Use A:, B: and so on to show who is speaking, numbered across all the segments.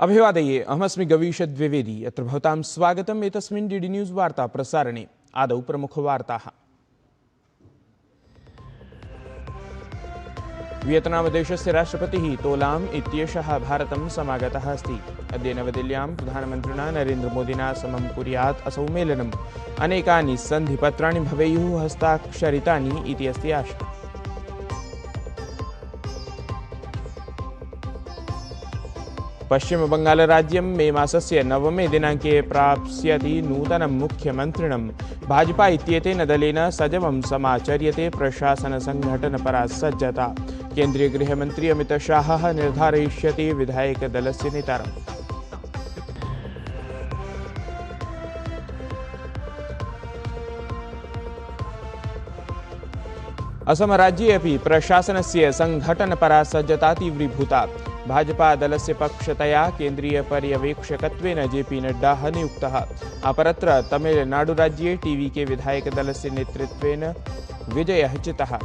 A: अभिवादये अहमस्मि गवीश द्विवेदी। अत्र भवतां स्वागतम् एतस्मिन् डीडी न्यूज़ वार्ता प्रसारणे। आदौ प्रमुखवार्ताः। वियतनामदेशस्य राष्ट्रपतिः तोलाम् इत्येषः भारतं समागतः अस्ति। अद्य नवदिल्ल्यां प्रधानमन्त्रिणा नरेन्द्रमोदिना समं कुर्यात् असौ मेलनम्। अनेकानि सन्धिपत्राणि भवेयुः हस्ताक्षरितानि इति अस्ति आशा। पश्चिमबङ्गालराज्यं मे मासस्य 9 दिनाङ्के प्राप्स्यति नूतनं मुख्यमन्त्रिणं। भाजपा इत्येतेन दलेन सजवं समाचर्यते प्रशासनसङ्घटनपरा सज्जता। केन्द्रीयगृहमन्त्री अमितशाहः निर्धारयिष्यति विधायकदलस्य नेतारम्। असमराज्ये अपि प्रशासनस्य सङ्घटनपरा सज्जता तीव्रीभूता। भाजपा दलस्य पक्षतया केन्द्रीयपर्यवेक्षकत्वेन जेपी नड्डाः नियुक्तः। अपरत्र तमिलनाडुराज्ये टीवीके विधायकदलस्य नेतृत्वेन विजयः चितः।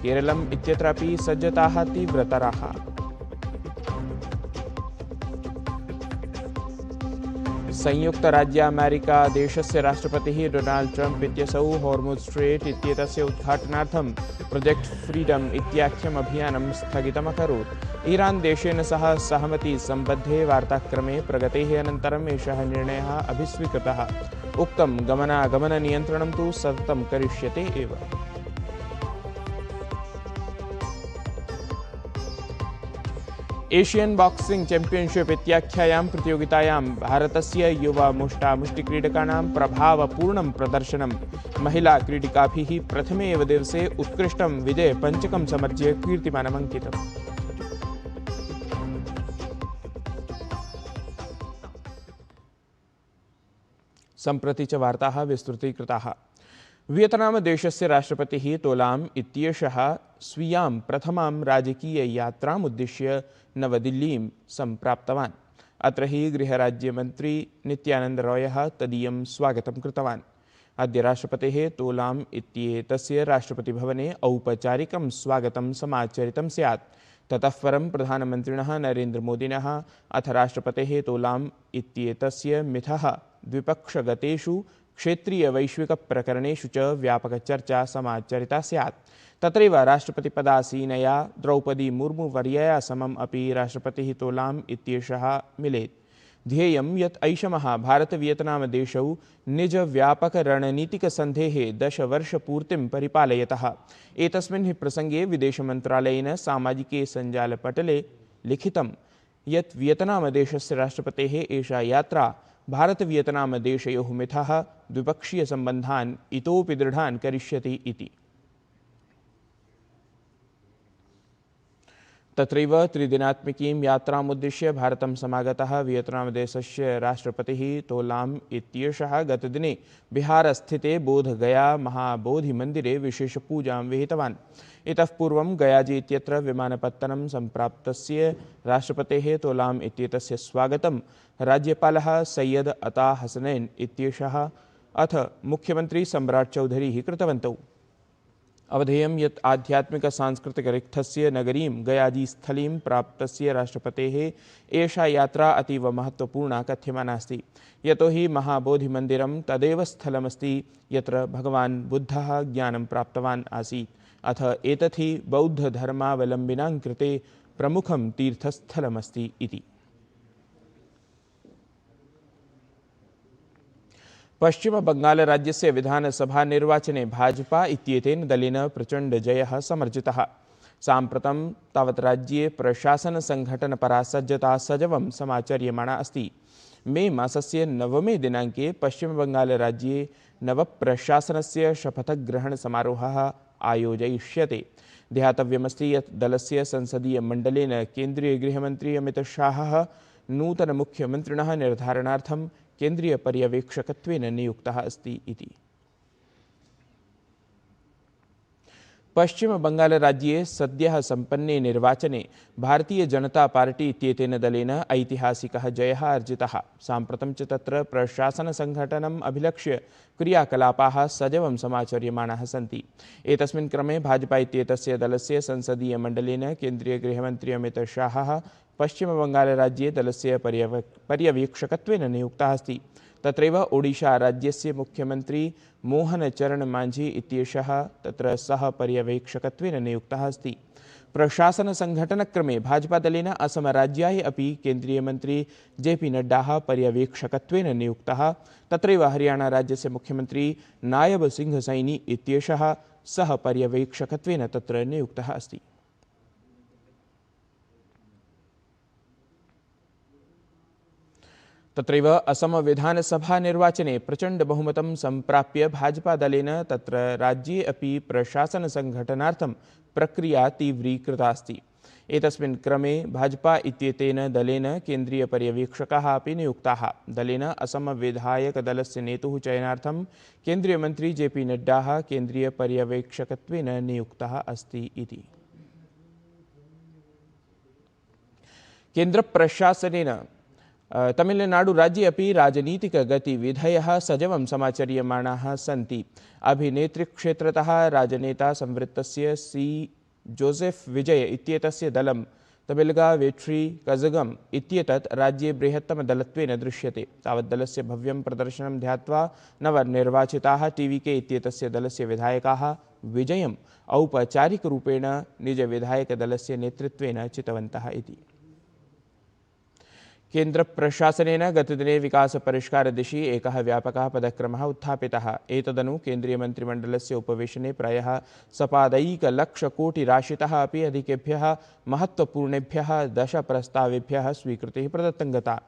A: केरलम् इत्यत्रापि सज्जताः तीव्रतराः। संयुक्तराज्यामेरिका देशस्य राष्ट्रपतिः डोनाल्ड ट्रम्प इत्यसौ हॉर्मुज़ स्ट्रेट् इत्येतस्य उद्घाटनार्थं प्रोजेक्ट फ्रीडम इत्याख्यम् अभियानं स्थगितमकरोत्। ईरान देशेन सह सहमतिसम्बद्धे वार्ताक्रमे प्रगतेः अनन्तरम् एषः निर्णयः अभिस्वीकृतः। उक्तं गमनागमननियन्त्रणं तु सततं करिष्यते एव। एशियन बॉक्सिंग चैंपियनशिप इत्याख्यायां प्रतियोगितायां भारतस्य युवा मुष्टामुष्टिक्रीडकाणां प्रभावपूर्णं प्रदर्शनं। महिला क्रीडिकाभिः प्रथमे एव दिवसे उत्कृष्टं विजयपञ्चकं समर्ज्य कीर्तिमानमङ्कितम्। सम्प्रति च वार्ताः विस्तृतीकृताः। वियतनामदेशस्य राष्ट्रपतिः तोलाम् इत्येषः स्वीयां प्रथमां राजकीययात्राम् उद्दिश्य नवदिल्लीं सम्प्राप्तवान्। अत्र हि गृहराज्यमन्त्री नित्यानन्द रॉयः तदीयं स्वागतं कृतवान्। अद्य राष्ट्रपतेः तोलाम् इत्येतस्य राष्ट्रपतिभवने औपचारिकं स्वागतं समाचरितं स्यात्। ततः परं प्रधानमन्त्रिणः नरेन्द्रमोदिनः अथ राष्ट्रपतेः तोलाम् इत्येतस्य मिथः द्विपक्षगतेषु क्षेत्रीयवैश्विकप्रकरणेषु च व्यापकचर्चा समाचरिता स्यात्। तत्रैव राष्ट्रपतिपदासीनया द्रौपदी मुर्मुवर्यया समम् अपि राष्ट्रपतिः तोलाम् इत्येषः मिलेत्। ध्येयं यत् ऐषमः भारत-वियतनामदेशौ निजव्यापकरणनीतिकसन्धेः 10 वर्षपूर्तिं परिपालयतः। एतस्मिन् हि प्रसङ्गे विदेशमन्त्रालयेन सामाजिके सञ्जालपटले लिखितं यत् वियतनामदेशस्य राष्ट्रपतेः एषा यात्रा भारत-वियतनामदेशयोः मिथः द्विपक्षीयसम्बन्धान् इतोपि दृढान् करिष्यति इति। तत्रैव त्रिदिनात्मिकीं यात्रामुद्दिश्य भारतं समागतः वियतनामदेशस्य राष्ट्रपतिः तोलाम् इत्येषः गतदिने बिहारस्थिते बोधगया महाबोधिमन्दिरे विशेषपूजां विहितवान्। इतः पूर्वं गयाजी इत्यत्र विमानपत्तनं सम्प्राप्तस्य राष्ट्रपतेः तोलाम् इत्येतस्य स्वागतं राज्यपालः सैयद अता हसनैन इत्येषः अथ मुख्यमन्त्री सम्राट् चौधरी कृतवन्तौ। अवधेयं यत् आध्यात्मिक-सांस्कृतिकरिक्थस्य नगरीं गयाजीस्थलीं प्राप्तस्य राष्ट्रपतेः एषा यात्रा अतीव महत्त्वपूर्णा कथ्यमाना अस्ति। यतो हि महाबोधिमन्दिरं तदेव स्थलमस्ति यत्र भगवान् बुद्धः ज्ञानं प्राप्तवान् आसीत्। अथ एतत् हि बौद्धधर्मावलम्बिनां कृते प्रमुखं तीर्थस्थलमस्ति इति। पश्चिमबङ्गालराज्यस्य विधानसभानिर्वाचने भाजपा इत्येतेन दलेन प्रचण्डजयः समर्जितः। साम्प्रतं तावत् राज्ये प्रशासनसङ्घटनपरा सज्जता सजवं समाचर्यमाणा अस्ति। मे मासस्य 9 दिनाङ्के पश्चिमबङ्गालराज्ये नवप्रशासनस्य शपथग्रहणसमारोहः आयोजयिष्यते। ध्यातव्यमस्ति यत् दलस्य संसदीयमण्डलेन केन्द्रीयगृहमन्त्री अमितशाहः नूतनमुख्यमन्त्रिणः निर्धारणार्थं केन्द्रीयपर्यवेक्षकत्वेन नियुक्तः अस्ति इति। पश्चिमबङ्गालराज्ये सद्यः सम्पन्ने निर्वाचने भारतीय जनता पार्टी इत्येतेन दलेन ऐतिहासिकः जयः अर्जितः। साम्प्रतं च तत्र प्रशासनसङ्घटनम् अभिलक्ष्य क्रियाकलापाः सजवं समाचर्यमाणाः सन्ति। एतस्मिन् क्रमे भाजपा इत्येतस्य दलस्य संसदीयमण्डलेन केन्द्रीयगृहमन्त्री अमितशाहः पश्चिमबङ्गालराज्ये दलस्य पर्यवेक्षकत्वेन नियुक्तः अस्ति। तत्रैव ओडिशाराज्यस्य मुख्यमन्त्री मोहनचरण मांझी इत्येषः तत्र सह पर्यवेक्षकत्वेन नियुक्तः अस्ति। प्रशासनसङ्घटनक्रमे भाजपादलेन असमराज्याय अपि केन्द्रीयमन्त्री जेपी नड्डा पर्यवेक्षकत्वेन नियुक्तः। तत्रैव हरियाणाराज्यस्य मुख्यमन्त्री नायब सिंह सैनी इत्येषः सह पर्यवेक्षकत्वेन तत्र नियुक्तः अस्ति। तत्रैव असम विधानसभा निर्वाचने प्रचण्ड बहुमतं सम्प्राप्य भाजपादलेन तत्र राज्ये अपि प्रशासनसङ्घटनार्थं प्रक्रिया तीव्रीकृता अस्ति। एतस्मिन् क्रमे भाजपा इत्येतेन दलेन केन्द्रीयपर्यवेक्षकाः अपि नियुक्ताः। दलेन असमविधायकदलस्य नेतुः चयनार्थं केन्द्रीयमन्त्री जेपी नड्डा केन्द्रीयपर्यवेक्षकत्वेन नियुक्तः अस्ति इति। केन्द्रप्रशासनेन तमिलनाडुराज्ये अपि राजनीतिकगतिविधयः सजवं समाचर्यमाणाः सन्ति। अभिनेतृक्षेत्रतः राजनेता संवृत्तस्य सी जोसेफ विजय इत्येतस्य दलं तमिलगा वेट्री कजगम इत्येतत् राज्ये बृहत्तमदलत्वेन दृश्यते। तावत् दलस्य भव्यं प्रदर्शनं ध्यात्वा नवनिर्वाचिताः टीवीके इत्येतस्य दलस्य विधायकाः विजयम् औपचारिकरूपेण निजविधायकदलस्य नेतृत्वेन चितवन्तः इति। केन्द्रप्रशासनेन गतदिने विकासपरिष्कारदिशि एकः व्यापकः पदक्रमः उत्थापितः। एतदनु केन्द्रीयमन्त्रिमण्डलस्य उपवेशने प्रायः सपादैकलक्षकोटिराशितः अपि अधिकेभ्यः महत्त्वपूर्णेभ्यः 10 प्रस्तावेभ्यः स्वीकृतिः प्रदत्तं गता।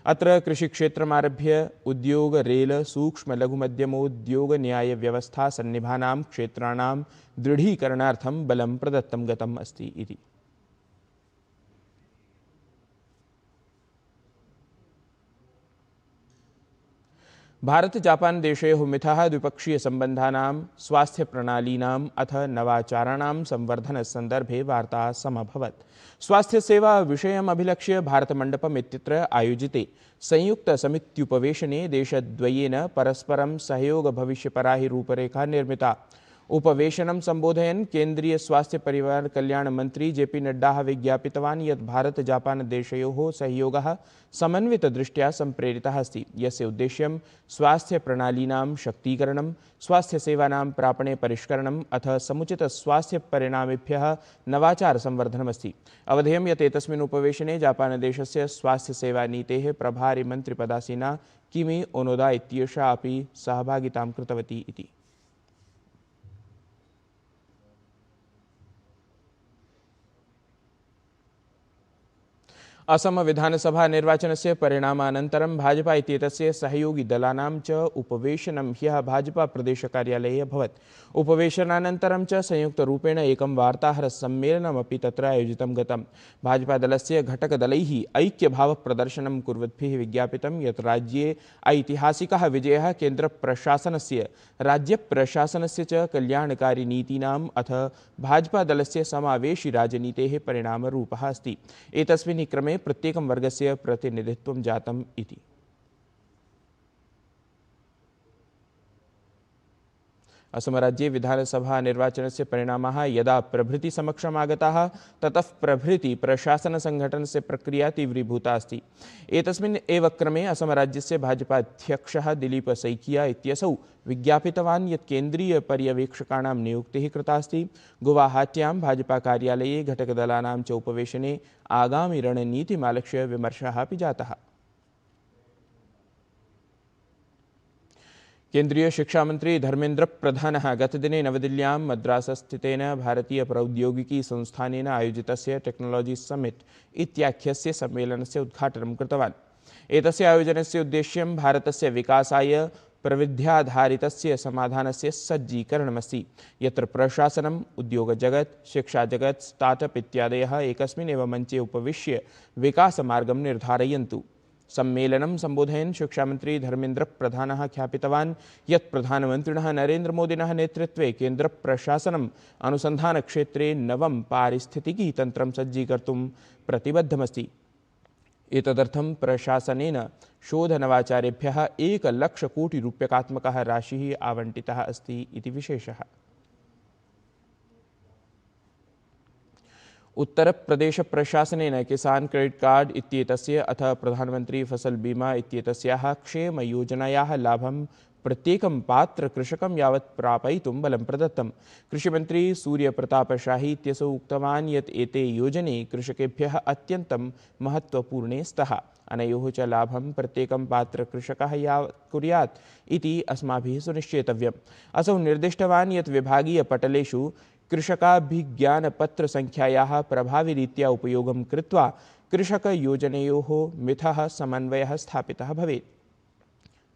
A: अत्र कृषिक्षेत्रमारभ्य उद्योग, रेल, सूक्ष्म लघुमध्यमोद्योग, न्यायव्यवस्था सन्निभानां क्षेत्राणां दृढीकरणार्थं बलं प्रदत्तं गतम् अस्ति इति। भारत जापान देशयोः मिथः द्विपक्षीयसम्बन्धानां स्वास्थ्यप्रणालीनाम् अथ नवाचाराणां संवर्धनसन्दर्भे वार्ता समभवत्। स्वास्थ्यसेवा विषयम् अभिलक्ष्य भारतमण्डपम् इत्यत्र आयोजिते संयुक्तसमित्युपवेशने देशद्वयेन परस्परं सहयोगभविष्यपराहि रूपरेखा निर्मिता। उपवेशनं सम्बोधयन् केन्द्रीय स्वास्थ्य परिवार कल्याण मंत्री जेपी नड्डा विज्ञापितवान् यत् भारत जापान देशयोः सहयोगः समन्वितदृष्ट्या सम्प्रेरितः अस्ति, यस्य उद्देश्यं स्वास्थ्य प्रणालीनां शक्तीकरणं, स्वास्थ्यसेवानां प्रापणे परिष्करणम् अथ समुचित स्वास्थ्य परिणामेभ्यः नवाचार संवर्धनमस्ति। अवधेयं यत् एतस्मिन् उपवेशने जापानदेशस्य स्वास्थ्यसेवानीतेः प्रभारी मन्त्रिपदासीना किमि ओनोदा इत्येषा अपि सहभागितां कृतवती इति। असम विधानसभा निर्वाचनस्य परिणामानन्तरं भाजपा इत्येतस्य सहयोगी दलानां च उपवेशनं ह्यः भाजपा प्रदेशकार्यालये अभवत्। उपवेशनानन्तरं च संयुक्तरूपेण एकं वार्ताहरसम्मेलनमपि तत्र आयोजितं गतम्। भाजपादलस्य घटकदलैः ऐक्यभावप्रदर्शनं कुर्वद्भिः विज्ञापितं यत् राज्ये ऐतिहासिकः विजयः केन्द्रप्रशासनस्य राज्यप्रशासनस्य च कल्याणकारी नीतीनाम् अथ भाजपादलस्य समावेशी राजनीतेः परिणामरूपः अस्ति। एतस्मिन् क्रमे प्रत्येकं वर्गस्य प्रतिनिधित्वं जातम् इति। असमराज्ये विधानसभा निर्वाचनस्य परिणामाः यदा प्रभृति समक्षम् आगताः ततः प्रभृति प्रशासनसङ्घटनस्य प्रक्रिया तीव्रीभूता अस्ति। एतस्मिन् एव क्रमे असमराज्यस्य भाजपाध्यक्षः दिलीप सैकिया इत्यसौ विज्ञापितवान् यत् केन्द्रीयपर्यवेक्षकाणां नियुक्तिः कृता अस्ति। गुवाहाट्यां भाजपाकार्यालये घटकदलानां च उपवेशने आगामि रणनीतिमालक्ष्य विमर्शः अपि जातः। केन्द्रीय शिक्षा मंत्री धर्मेन्द्र प्रधानः गतदिने नवदिल्ल्यां मद्रासस्थितेन भारतीय प्रौद्योगिकी संस्थानेन आयोजितस्य टेक्नोलॉजी समिट इत्याख्यस्य सम्मेलनस्य उद्घाटनं कृतवान्। एतस्य आयोजनस्य उद्देश्यं भारतस्य विकासाय प्रविध्याधारितस्य समाधानस्य सज्जीकरणमस्ति, यत्र प्रशासनम्, उद्योगजगत्, शिक्षाजगत्, स्टार्टअप इत्यादयः एकस्मिन् एव मञ्चे उपविश्य विकासमार्गं निर्धारयन्तु। सम्मेलनं सम्बोधयन् शिक्षामंत्री धर्मेन्द्र प्रधानः ख्यापितवान् यत् प्रधानमन्त्रिणः नरेन्द्रमोदिनः नेतृत्वे केन्द्रप्रशासनम् अनुसन्धानक्षेत्रे नवं पारिस्थितिकीतन्त्रं सज्जीकर्तुं प्रतिबद्धमस्ति। एतदर्थं प्रशासनेन शोधनवाचारेभ्यः 1 लाख कोटि रूप्यकात्मकः राशिः आवण्टितः अस्ति इति विशेषः। उत्तरप्रदेशप्रशासनेन किसान क्रेडिट कार्ड इत्येतस्य अथ प्रधानमंत्री फसल बीमा इत्येतस्याः क्षेमयोजनायाः लाभं प्रत्येकं पात्रकृषकं यावत् प्रापयितुं बलं प्रदत्तं। कृषिमन्त्री सूर्यप्रतापशाही इत्यसौ उक्तवान् यत् एते योजने कृषकेभ्यः अत्यन्तं महत्त्वपूर्णे स्तः। अनयोः च लाभं प्रत्येकं पात्रकृषकः यावत् कुर्यात् इति अस्माभिः सुनिश्चेतव्यम्। असौ निर्दिष्टवान् यत् विभागीयपटलेषु कृषकाभिज्ञानपत्रसङ्ख्यायाः प्रभाविरीत्या उपयोगं कृत्वा कृषकयोजनयोः मिथः समन्वयः स्थापितः भवेत्।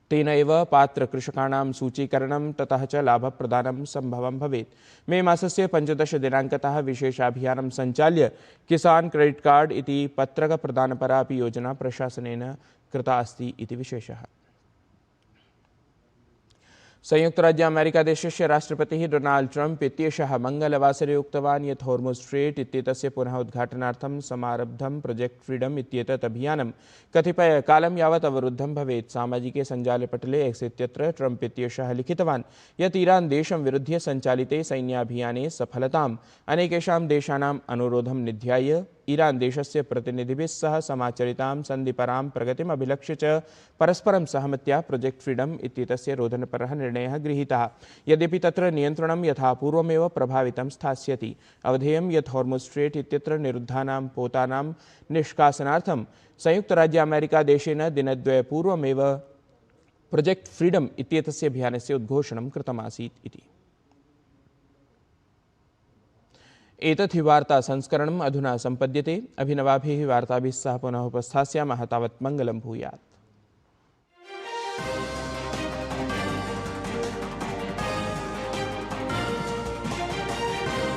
A: तेन एव पात्रकृषकाणां सूचीकरणं ततः च लाभप्रदानं सम्भवं भवेत्। मे मासस्य 15 दिनाङ्कतः विशेषाभियानं सञ्चाल्य किसान क्रेडिट कार्ड इति पत्रकप्रदानपरा अपि योजना प्रशासनेन कृता अस्ति इति विशेषः। संयुक्तराज्यामेरिकादेशस्य राष्ट्रपतिः डोनाल्ड ट्रम्प इत्येषः मंगलवासरे उक्तवान् यत् हॉर्मुज़ स्ट्रेट इत्येतस्य पुनः उद्घाटनार्थं समारब्धं प्रोजेक्ट फ्रीडम इत्येतत् अभियानं कतिपयकालं यावत् अवरुद्धं भवेत्। सामाजिके सञ्जालपटले एक्स इत्यत्र ट्रम्प इत्येषः लिखितवान् यत् ईरान देशं विरुध्य सञ्चालिते सैन्याभियाने सफलताम् अनेकेषां देशानाम् अनुरोधं निध्याय ईरान देशस्य प्रतिनिधिभिः सह समाचरितां सन्धिपरां प्रगतिम् अभिलक्ष्य च परस्परं सहमत्या प्रोजेक्ट फ्रीडम इत्येतस्य रोधनपरः निर्णयः गृहीतः। यद्यपि तत्र नियन्त्रणं यथापूर्वमेव प्रभावितं स्थास्यति। अवधेयं यत् हॉर्मुज़ स्ट्रेट इत्यत्र निरुद्धानां पोतानां निष्कासनार्थं संयुक्तराज्यामेरिकादेशेन दिनद्वयपूर्वमेव प्रोजेक्ट फ्रीडम इत्येतस्य अभियानस्य उद्घोषणं कृतमासीत् इति। एतत् हि वार्ता संस्करणम् अधुना सम्पद्यते। अभिनवाभिः वार्ताभिः सह पुनः उपस्थास्यामः। तावत् मङ्गलं भूयात्।